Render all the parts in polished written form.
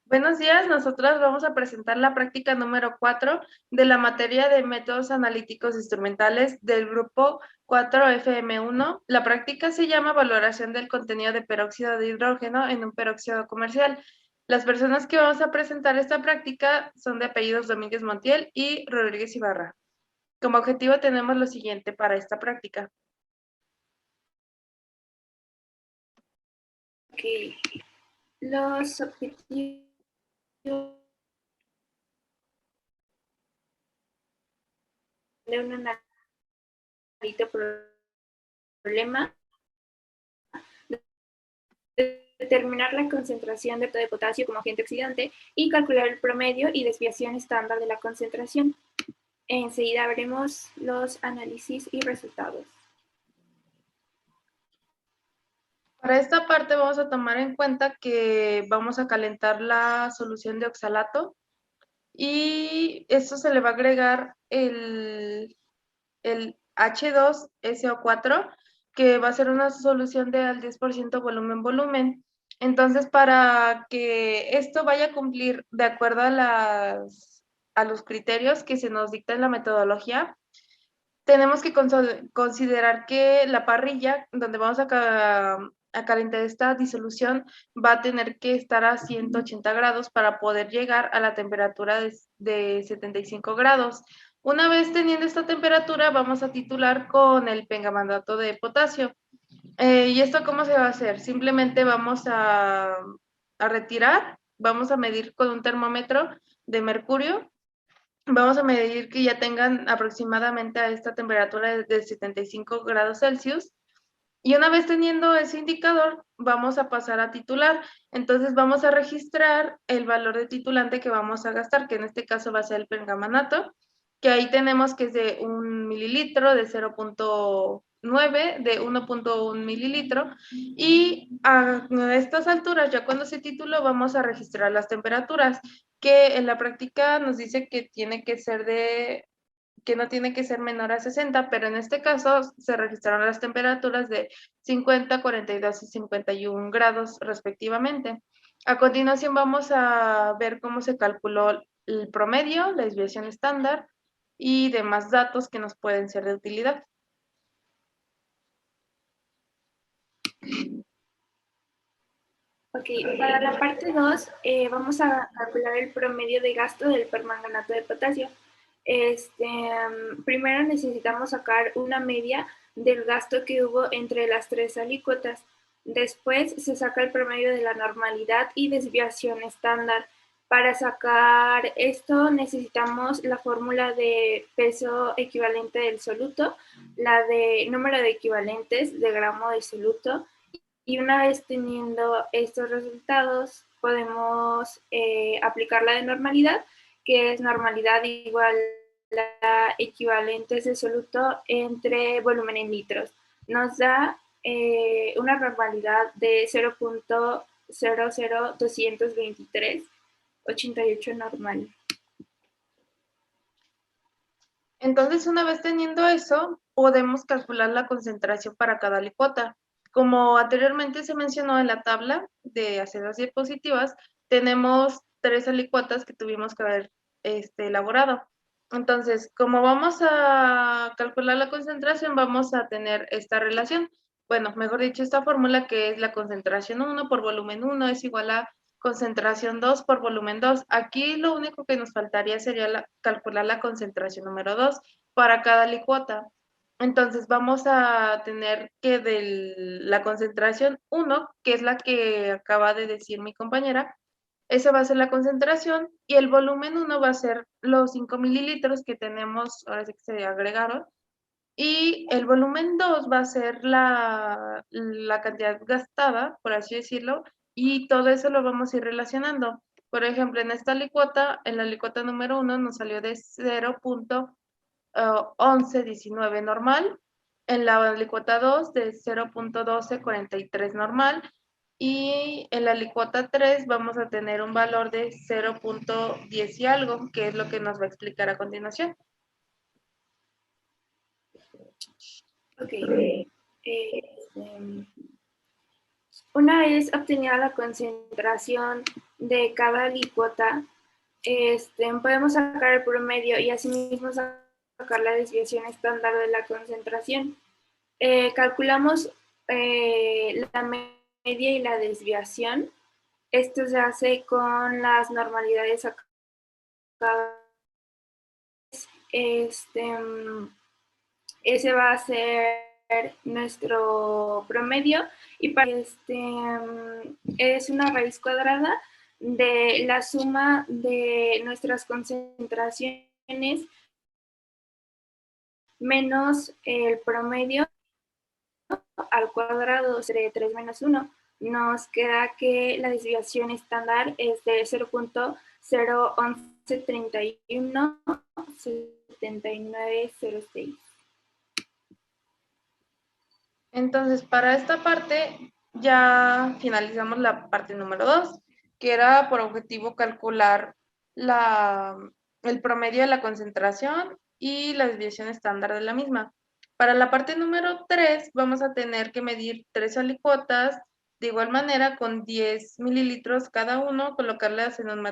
Buenos días, nosotros vamos a presentar la práctica número 4 de la materia de métodos analíticos instrumentales del grupo 4FM1. La práctica se llama valoración del contenido de peróxido de hidrógeno en un peróxido comercial. Las personas que vamos a presentar esta práctica son de apellidos Domínguez Montiel y Rodríguez Ibarra. Como objetivo tenemos lo siguiente para esta práctica. Okay. Los objetivos de un analito problema: determinar la concentración de potasio como agente oxidante y calcular el promedio y desviación estándar de la concentración. Enseguida veremos los análisis y resultados. Para esta parte vamos a tomar en cuenta que vamos a calentar la solución de oxalato y esto se le va a agregar el H2SO4, que va a ser una solución de al 10% volumen-volumen. Entonces, para que esto vaya a cumplir de acuerdo a los criterios que se nos dicta en la metodología, tenemos que considerar que la parrilla donde vamos a calentar esta disolución va a tener que estar a 180 grados para poder llegar a la temperatura de 75 grados. Una vez teniendo esta temperatura, vamos a titular con el pengamanato de potasio. ¿Y esto cómo se va a hacer? Simplemente vamos a retirar, vamos a medir con un termómetro de mercurio. Vamos a medir que ya tengan aproximadamente a esta temperatura de 75 grados Celsius. Y una vez teniendo ese indicador, vamos a pasar a titular. Entonces vamos a registrar el valor de titulante que vamos a gastar, que en este caso va a ser el pergamanato, que ahí tenemos que es de 1 mililitro, de 0.9, de 1.1 mililitro. Y a estas alturas, ya cuando se tituló, vamos a registrar las temperaturas, que en la práctica nos dice que tiene que ser que no tiene que ser menor a 60, pero en este caso se registraron las temperaturas de 50, 42 y 51 grados respectivamente. A continuación vamos a ver cómo se calculó el promedio, la desviación estándar y demás datos que nos pueden ser de utilidad. Ok, para la parte 2 vamos a calcular el promedio de gasto del permanganato de potasio. Primero necesitamos sacar una media del gasto que hubo entre las tres alícuotas. Después se saca el promedio de la normalidad y desviación estándar. Para sacar esto necesitamos la fórmula de peso equivalente del soluto, la de número de equivalentes de gramo de soluto. Y una vez teniendo estos resultados, podemos aplicar la de normalidad, que es normalidad igual a equivalentes de soluto entre volumen en litros. Nos da una normalidad de 0.00223,88 normal. Entonces, una vez teniendo eso, podemos calcular la concentración para cada alícuota. Como anteriormente se mencionó en la tabla de hace las diapositivas, tenemos 3 alícuotas que tuvimos que haber elaborado. Entonces, como vamos a calcular la concentración, vamos a tener esta relación. Bueno, mejor dicho, esta fórmula que es la concentración 1 por volumen 1 es igual a concentración 2 por volumen 2. Aquí lo único que nos faltaría sería calcular la concentración número 2 para cada licuota. Entonces vamos a tener que de la concentración 1, que es la que acaba de decir mi compañera, esa va a ser la concentración y el volumen 1 va a ser los 5 mililitros que tenemos, ahora sí que se agregaron, y el volumen 2 va a ser la cantidad gastada, por así decirlo, y todo eso lo vamos a ir relacionando. Por ejemplo, en esta licuota, en la licuota número 1 nos salió de 0.1119 normal, en la licuota 2 de 0.1243 normal, y en la licuota 3 vamos a tener un valor de 0.10 y algo, que es lo que nos va a explicar a continuación. Ok. Una vez obtenida la concentración de cada alícuota, podemos sacar el promedio y asimismo sacar la desviación estándar de la concentración. Calculamos la media y la desviación. Esto se hace con las normalidades sacadas. Ese va a ser nuestro promedio y para es una raíz cuadrada de la suma de nuestras concentraciones menos el promedio al cuadrado de 3 menos 1. Nos queda que la desviación estándar es de 0.011317906. Entonces, para esta parte ya finalizamos la parte número 2, que era por objetivo calcular el promedio de la concentración y la desviación estándar de la misma. Para la parte número 3 vamos a tener que medir 3 alicuotas, de igual manera con 10 mililitros cada uno, colocarlas en un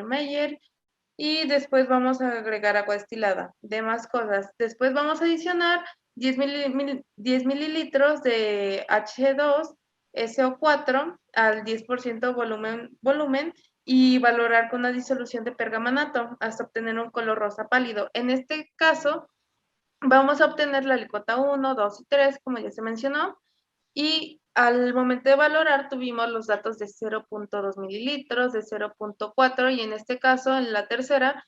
Meyer y después vamos a agregar agua destilada, demás cosas. Después vamos a adicionar 10 mililitros de H2SO4 al 10% volumen y valorar con una disolución de pergamanato hasta obtener un color rosa pálido. En este caso, vamos a obtener la alicota 1, 2 y 3, como ya se mencionó, y al momento de valorar tuvimos los datos de 0.2 mililitros, de 0.4 y en este caso, en la tercera,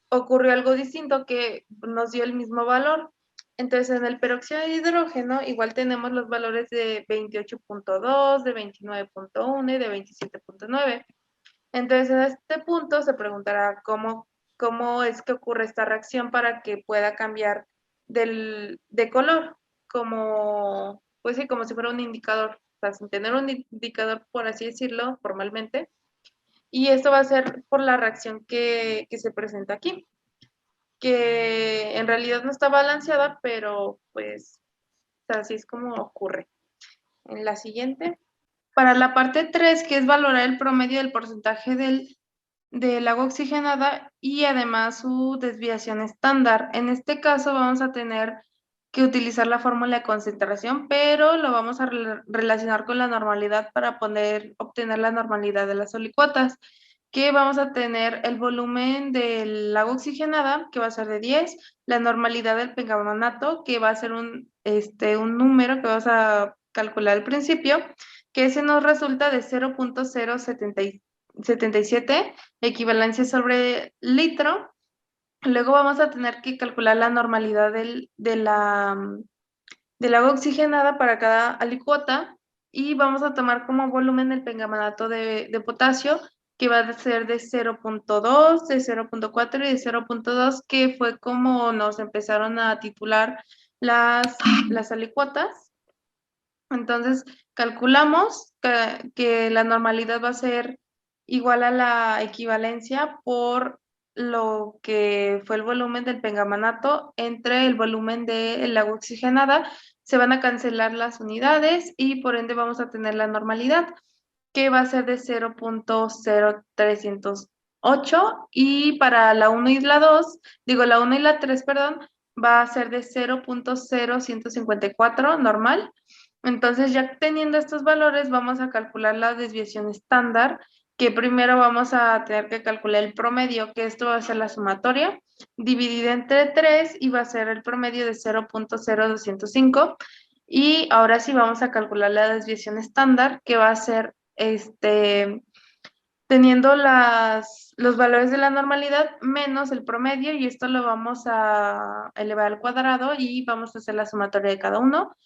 ocurrió algo distinto que nos dio el mismo valor. Entonces, en el peróxido de hidrógeno igual tenemos los valores de 28.2, de 29.1 y de 27.9. Entonces, en este punto se preguntará cómo es que ocurre esta reacción para que pueda cambiar de color, como, pues sí, como si fuera un indicador, o sea, sin tener un indicador, por así decirlo, formalmente. Y esto va a ser por la reacción que se presenta aquí, que en realidad no está balanceada, pero pues así es como ocurre. En la siguiente. Para la parte 3, que es valorar el promedio del porcentaje del agua oxigenada y además su desviación estándar. En este caso vamos a tener que utilizar la fórmula de concentración, pero lo vamos a relacionar con la normalidad para poder obtener la normalidad de las alicuotas, que vamos a tener el volumen del agua oxigenada, que va a ser de 10, la normalidad del pergamanato, que va a ser un número que vamos a calcular al principio, que ese nos resulta de 0.077 equivalencia sobre litro. Luego vamos a tener que calcular la normalidad del agua oxigenada para cada alicuota y vamos a tomar como volumen el pergamanato de potasio, que va a ser de 0.2, de 0.4 y de 0.2, que fue como nos empezaron a titular las alicuotas. Entonces, calculamos que la normalidad va a ser igual a la equivalencia por lo que fue el volumen del pergamanato entre el volumen del agua oxigenada. Se van a cancelar las unidades y por ende vamos a tener la normalidad, que va a ser de 0.0308 y para la 1 y la 2, la 1 y la 3, perdón, va a ser de 0.0154 normal. Entonces, ya teniendo estos valores, vamos a calcular la desviación estándar, que primero vamos a tener que calcular el promedio, que esto va a ser la sumatoria, dividida entre 3 y va a ser el promedio de 0.0205. Y ahora sí vamos a calcular la desviación estándar, que va a ser teniendo los valores de la normalidad menos el promedio, y esto lo vamos a elevar al cuadrado y vamos a hacer la sumatoria de cada uno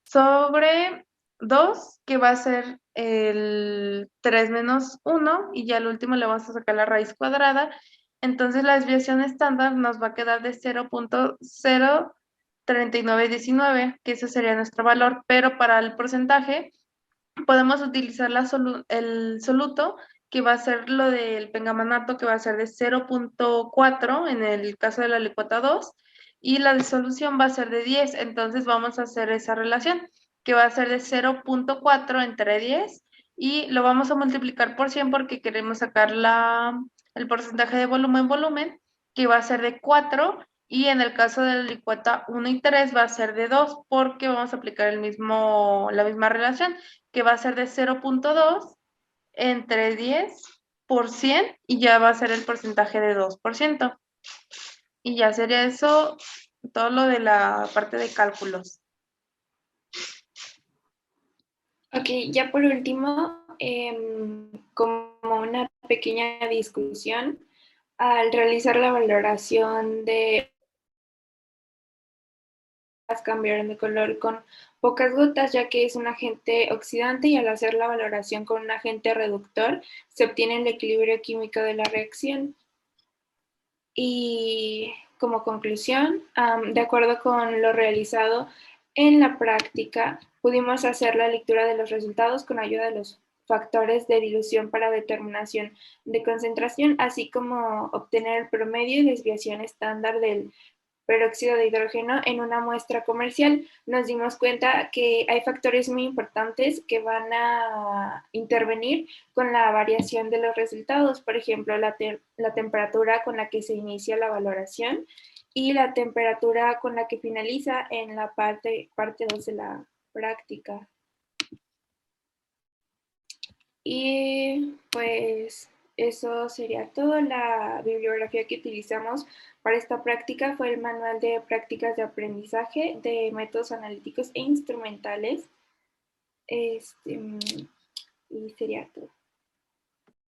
sobre 2, que va a ser el 3 menos 1, y ya al último le vamos a sacar la raíz cuadrada. Entonces la desviación estándar nos va a quedar de 0.03919, que ese sería nuestro valor, pero para el porcentaje podemos utilizar el soluto, que va a ser lo del pengamanato, que va a ser de 0.4 en el caso de la alicuota 2, y la disolución va a ser de 10. Entonces vamos a hacer esa relación, que va a ser de 0.4 entre 10, y lo vamos a multiplicar por 100 porque queremos sacar el porcentaje de volumen, que va a ser de 4, y en el caso de la licuota 1 y 3 va a ser de 2 porque vamos a aplicar la misma relación, que va a ser de 0.2 entre 10 por 100 y ya va a ser el porcentaje de 2%. Y ya sería eso, todo lo de la parte de cálculos. Ok, ya por último, como una pequeña discusión, al realizar la valoración de cambiaron de color con pocas gotas, ya que es un agente oxidante, y al hacer la valoración con un agente reductor se obtiene el equilibrio químico de la reacción. Y como conclusión, de acuerdo con lo realizado en la práctica, pudimos hacer la lectura de los resultados con ayuda de los factores de dilución para determinación de concentración, así como obtener el promedio y desviación estándar del peróxido de hidrógeno en una muestra comercial. Nos dimos cuenta que hay factores muy importantes que van a intervenir con la variación de los resultados, por ejemplo, la temperatura con la que se inicia la valoración y la temperatura con la que finaliza en la parte 2 de la práctica. Y pues eso sería todo. La bibliografía que utilizamos para esta práctica fue el Manual de Prácticas de Aprendizaje de Métodos Analíticos e Instrumentales. Y sería todo.